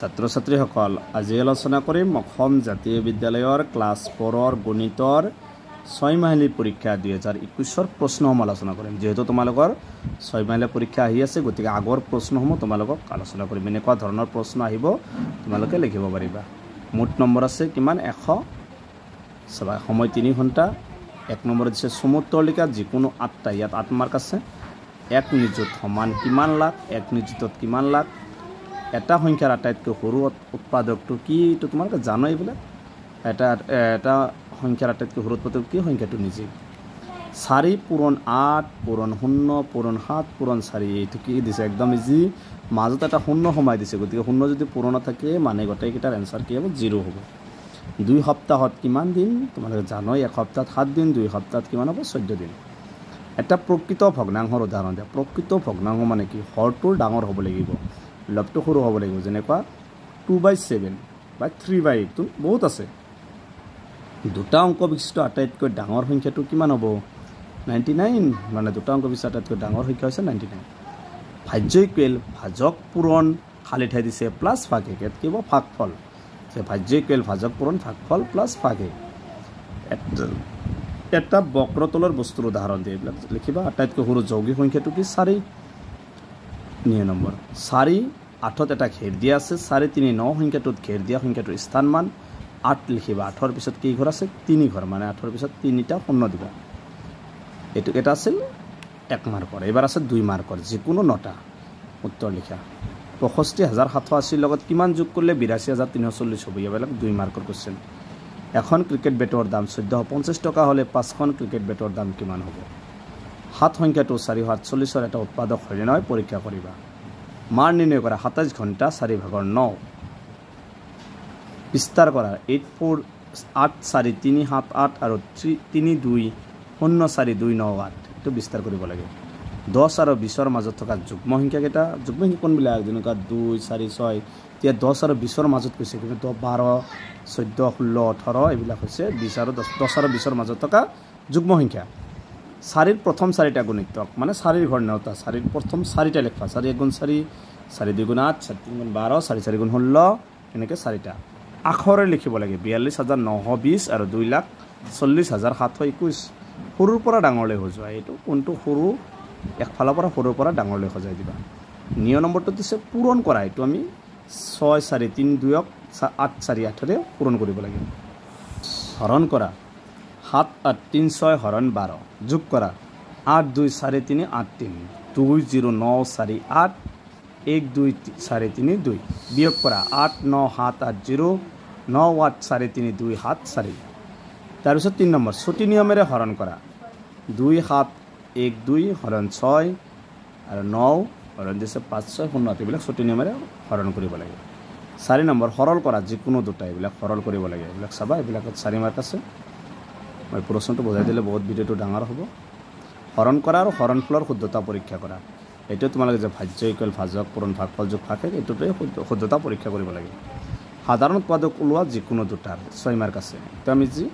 ছাত্ৰ ছাত্ৰীসকল আজি আলোচনা কৰিম অসম জাতীয় বিদ্যালয়ৰ ক্লাছ 4ৰ গণিতৰ 6 মাহিলী পৰীক্ষা 2021ৰ প্ৰশ্নসমূহ আলোচনা কৰিম। যেহেতু তোমালোকৰ 6 মাহিলী পৰীক্ষা আহি আছে, গতিকে আগৰ প্ৰশ্নসমূহ তোমালোকক আলোচনা কৰিম। এনেকুৱা ধৰণৰ প্ৰশ্ন আহিব, তোমালোকে লিখিব পাৰিবা। মুঠ নম্বৰ আছে কিমান? 100। সময় 3 ঘণ্টা। 1 নম্বৰ দিছে সমুত্তৰ লিখা যিকোনো 8টা, ইয়াত 8 মাৰ্ক আছে। 1 নিযুত সমান কিমান লাখ? 1 নিযুতত কিমান লাখ? এটা সংখ্যাৰ আটাইতকৈ সৰু উৎপাদকটো কি? এইটো তোমালোকে জানো। এইবিলাক এটা সংখ্যাৰ আটাইতকৈ সৰু উৎপাদক কি? সংখ্যাটো নিজেই। 4 পূৰণ 8 পূৰণ 0 পূৰণ 7 পূৰণ 4, এইটো কি দিছে? একদম ইজি। মাজত এটা শূন্য সোমাই দিছে, গতিকে শূন্য যদি পূৰণ থাকে মানে গোটেইকেইটাৰ এনচাৰ কি হ'ব? 0 হ'ব। 2 সপ্তাহত কিমান দিন? তোমালোকে জানো 1 সপ্তাহত 7 দিন, 2 সপ্তাহত কিমান হ'ব? 14 দিন। এটা প্ৰকৃত ভগ্নাংশৰ উদাহৰণ দিয়া। প্ৰকৃত ভগ্নাংশ মানে কি? হৰটোৰ ডাঙৰ হ'ব লাগিব, লবটো সৰু হ'ব লাগিব। যেনেকুৱা 2/7 বা 3/8 বহুত আছে। দুটা অংক বিশিষ্ট আটাইতকৈ ডাঙৰ সংখ্যাটো কিমান হ'ব? 99। মানে দুটা অংক বিশিষ্ট আটাইতকৈ ডাঙৰ সংখ্যা হৈছে 99। ভাজ্য ইকুৱেল ভাজক পূৰণ, খালী ঠাই দিছে প্লাছ ভাগশেষ, ইয়াত কি হ'ব? ভাগফল। যে ভাজ্য ইকুৱেল ভাজক পূৰণ ভাগফল প্লাছ ভাগশেষ। এটা বক্ৰতলৰ বস্তুৰ উদাহৰণ দিয়ে, এইবিলাক লিখিবা। আটাইতকৈ সৰু যৌগিক সংখ্যাটো কি? 4। 9 নম্বৰ 4 8ত এটা ঘেৰ দিয়া আছে। 4 3 9 সংখ্যাটোত ঘেৰ দিয়া সংখ্যাটোৰ স্থানমান 8 লিখিবা। 8ৰ পিছত কি ঘৰ আছে? 3 ঘৰ, মানে 8ৰ পিছত 3টা শূন্য দিবা। এইটো এটা আছিল 1 মাৰ্কৰ। এইবাৰ আছে 2 মাৰ্কৰ, যিকোনো 9টা উত্তৰ লিখা। 65,780 লগত কিমান যোগ কৰিলে 82,340 হ'ব? এইবিলাক 2 মাৰ্কৰ কুৱেশ্যন। এখন ক্ৰিকেট বেটৰ দাম 1450 টকা হ'লে 5খন ক্ৰিকেট বেটৰ দাম কিমান হ'ব? 7 সংখ্যাটো 448ৰ এটা উৎপাদক হয়নে নহয় পৰীক্ষা কৰিবা। মাৰ নিৰ্ণয় কৰা 27 ঘণ্টা 4/9। বিস্তাৰ কৰা 8 4 8 4 3 7 8 আৰু 3 2 0 4 2 9 8, এইটো বিস্তাৰ কৰিব লাগে। 10 আৰু 20ৰ মাজত থকা যুগ্ম সংখ্যাকেইটা, যুগ্ম সংখ্যা কোনবিলাক? যেনেকুৱা 2 4 6। এতিয়া 10 আৰু 20ৰ মাজত কৈছে, কিন্তু 12 14 16 18 এইবিলাক হৈছে 20 আৰু 10 আৰু 20ৰ মাজত থকা যুগ্ম সংখ্যা। 4ৰ প্ৰথম 4টা গুণিতক, মানে 4ৰ ঘৰ নেওতা। 4ৰ প্ৰথম 4টা লিখবা। 4 1 গুণ 4, 4 2 গুণ 8, 4 3 গুণ 12, 4 4 গুণ 16, এনেকৈ 4টা। আখৰে লিখিব লাগে 42,920 আৰু 2,40,721। সৰুৰ পৰা ডাঙৰলৈ সজোৱা। এইটো কোনটো সৰু? একফালৰ পৰা সৰুৰ পৰা ডাঙৰলৈ সজাই দিবা। 9 নম্বৰটো দিছে পূৰণ কৰা। এইটো আমি 6 4 3 2ক 8 4 8ৰে পূৰণ কৰিব লাগে। হৰণ কৰা 7 8 3 6 হৰণ 12। যোগ কৰা 8 2 4 3 8 3 2 0 9 4 8 1 2 4 3 2। বিয়োগ কৰা 8 9 7 8 0 9 8 4 3 2 7 4। তাৰপিছত 3 নম্বৰ ছুটি নিয়মেৰে হৰণ কৰা 2 7 1 2 হৰণ 6 আৰু 9 হৰণ দিছে 5 6 0। এইবিলাক ছুটি নিয়মেৰে হৰণ কৰিব লাগে। 4 নম্বৰ সৰল কৰা যিকোনো দুটা, এইবিলাক সৰল কৰিব লাগে। এইবিলাক চাবা, এইবিলাকত 4 মাৰ্ক আছে। মই প্ৰশ্নটো বুজাই দিলে বহুত ভিডিঅ'টো ডাঙৰ হ'ব। হৰণ কৰা আৰু হৰণফলৰ শুদ্ধতা পৰীক্ষা কৰা। এইটো তোমালোকে যে ভাজ্য ইকুৱেল ভাজক পূৰণ ভাগফল যোগ ভাগশেষ, এইটোতে শুদ্ধতা পৰীক্ষা কৰিব লাগে। সাধাৰণ উৎপাদক ওলোৱা যিকোনো দুটাৰ 6 মাৰ্ক আছে। এইটো আমি যি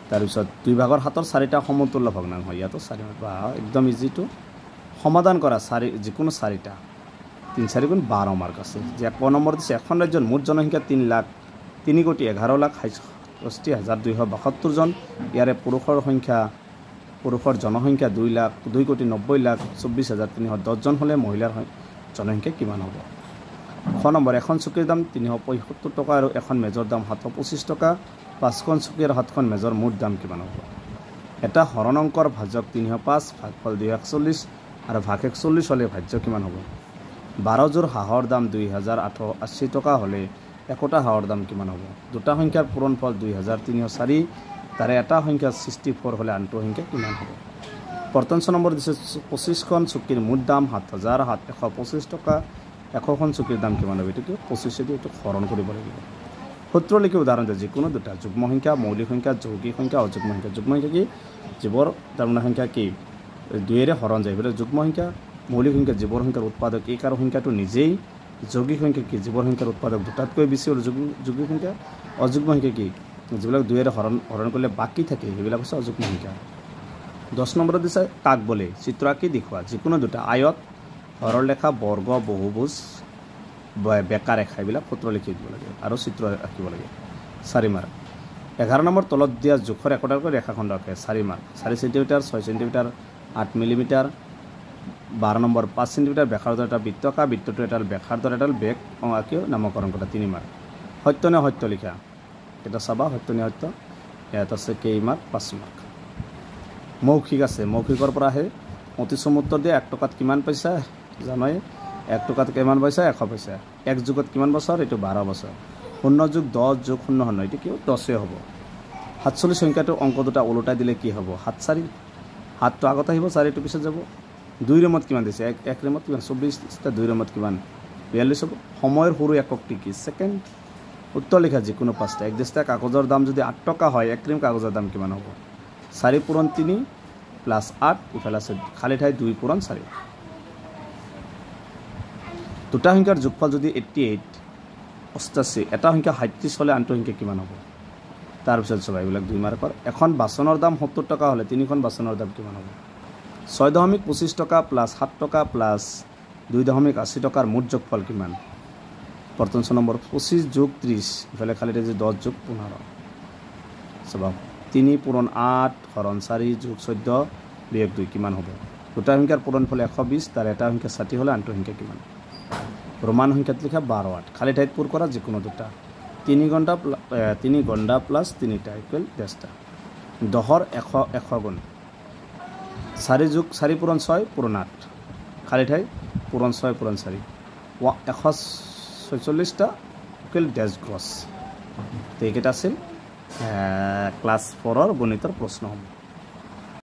তাৰপিছত 2 ভাগৰ 7ৰ 4টা সমতুল্য ভগ্নাংশ, ইয়াতো 4 মাৰ্ক। একদম ইজিটো। সমাধান কৰা যিকোনো 4টা 3 4 গুণ 12 মাৰ্ক আছে। যে 1 নম্বৰ দিছে এখন ৰাজ্যৰ মুঠ জনসংখ্যা 3,11,68,272 জন। ইয়াৰে পুৰুষৰ জনসংখ্যা 2,90,90,24,310 জন হ'লে মহিলাৰ জনসংখ্যা কিমান হ'ব? 1 নম্বৰ এখন চকীৰ দাম 375 টকা আৰু এখন মেজৰ দাম 725 টকা। 5খন চকী আৰু 7খন মেজৰ মুঠ দাম কিমান হ'ব? এটা হৰণ অংকৰ ভাজক 305, ভাগফল 240 আৰু ভাগশেষ 40 হ'লে ভাজ্য কিমান হ'ব? 12 যোৰ হাঁহৰ দাম 2,880 টকা হ'লে একোটা হাঁহৰ দাম কিমান হ'ব? দুটা সংখ্যাৰ পূৰণফল 2,304, তাৰে এটা সংখ্যা 64 হ'লে আনটো সংখ্যা কিমান হ'ব? 15 নম্বৰ দিছে 25খন চকীৰ মুঠ দাম 7,125 টকা। 100খন চকীৰ দাম কিমান হ'ব? এইটো 25 দি এইটো হৰণ কৰিব লাগিব। সূত্ৰ লিখি উদাহৰণ দিয়ে যিকোনো দুটা যুগ্ম সংখ্যা, মৌলিক সংখ্যা, যৌগিক সংখ্যা, অযুগ্ম সংখ্যা। যুগ্ম সংখ্যা কি? জীৱৰ তাৰমানে সংখ্যা কি 2ৰে হৰণ যায়, সেইবিলাক যুগ্ম সংখ্যা। মৌলিক সংখ্যা জীৱৰ সংখ্যাৰ উৎপাদক এক আৰু সংখ্যাটো নিজেই। যৌগিক সংখ্যা কি? জীৱৰ সংখ্যাৰ উৎপাদক দুটাতকৈ বেছি হ'ল যৌগিক সংখ্যা। অযুগ্ম সংখ্যা কি? যিবিলাক 2ৰে হৰণ কৰিলে বাকী থাকে, সেইবিলাক হৈছে অযুগ্ম সংখ্যা। 10 নম্বৰত দিছে কাক বোলে? চিত্ৰ আঁকি দেখুওৱা যিকোনো দুটা আয়ত, সৰলৰেখা, বৰ্গ, বহুভুজ বেকা ৰেখা এইবিলাক সূত্ৰ লিখি দিব লাগে আৰু চিত্ৰ আঁকিব লাগে 4 মাৰ্ক 11 নম্বৰ তলত দিয়া জোখৰ একোটাকৈ ৰেখাখণ্ড আঁকে 4 mark 4 centimetre 6 centimetre 8 millimetre 12 number 5 centimetre ব্যাসাৰ্ধৰ এটা বৃত্ত আঁকা বৃত্তটো এডাল ব্যাসাৰ্ধৰ এডাল বেগ আঁকিও নামকৰণ কৰা 3 মাৰ্ক সত্য নে সত্য লিখা এটা চাবা সত্য নে সত্য ইয়াত আছে কেই মাৰ্ক 5 মাৰ্ক মৌখিক আছে মৌখিকৰ পৰা আহে অতি চমুত্তৰ দিয়ে 1 টকাত কিমান পইচা জানাই 1 টকাত কিমান পইচা 100 পইচা 1 যুগত কিমান বছৰ এটো 12 বছৰ 0 যোগ 10 যোগ 0 হয় এটো কি 10 হ'ব 47 সংখ্যাটো অংক দুটা উলটাই দিলে কি হ'ব 7 4 হাতটো আগত আহিব 4 টো পিছত যাব 2 ৰেমত কিমান দিছে 1 ৰেমত কিমান 24 টা 2 ৰেমত কিমান 42 হ'ব সময়ৰ সৰু এককটি কি সেকেন্ড উত্তৰ লিখা যিকোনো পাঁচটা এক দিস্তা কাগজৰ দাম যদি 8 টকা হয় 1 ৰেম কাগজৰ দাম কিমান হ'ব 4 পূৰণ 3 প্লাস 8 ইফালে আছে খালি ঠাই 2 পূৰণ 4 দুটা সংখ্যাৰ যোগফল যদি 88 88 এটা সংখ্যা 37 হলে আনটো সংখ্যা কিমান হ'ব তাৰ পিছত সবাই এইবিলাক 2 মাৰ্কৰ এখন বাচনৰ দাম 70 টকা হলে তিনিখন বাচনৰ দাম কিমান হ'ব 6.25 টকা প্লাস 7 টকা প্লাস 2.80 টকাৰ মুঠ যোগফল কিমান বৰ্তন নম্বৰ 25 যোগ 30 ইফালে খালি ঠাই 10 যোগ 15 সবা 3 পূৰণ 8 হৰণ 4 যোগ 14 বিয়োগ 2 কিমান হ'ব দুটা সংখ্যাৰ পূৰণফল 120 তাৰ এটা সংখ্যা 60 হলে আনটো সংখ্যা কিমান ৰোমান সংখ্যাত লিখা 12 8 খালি ঠাইত পূৰ কৰা যিকোনো দুটা 3 ঘণ্টা প্লাস 3টা ইকুৱেল 10টা 10ৰ 100 গুণ 4 যোগ 4 পূৰণ 6 পূৰণ 8 খালি ঠাই পূৰণ 6 পূৰণ 4 146টা ইকুৱেল 10 গ্ৰছ তো এইকেইটা আছিল ক্লাস 4ৰ গণিতৰ প্ৰশ্ন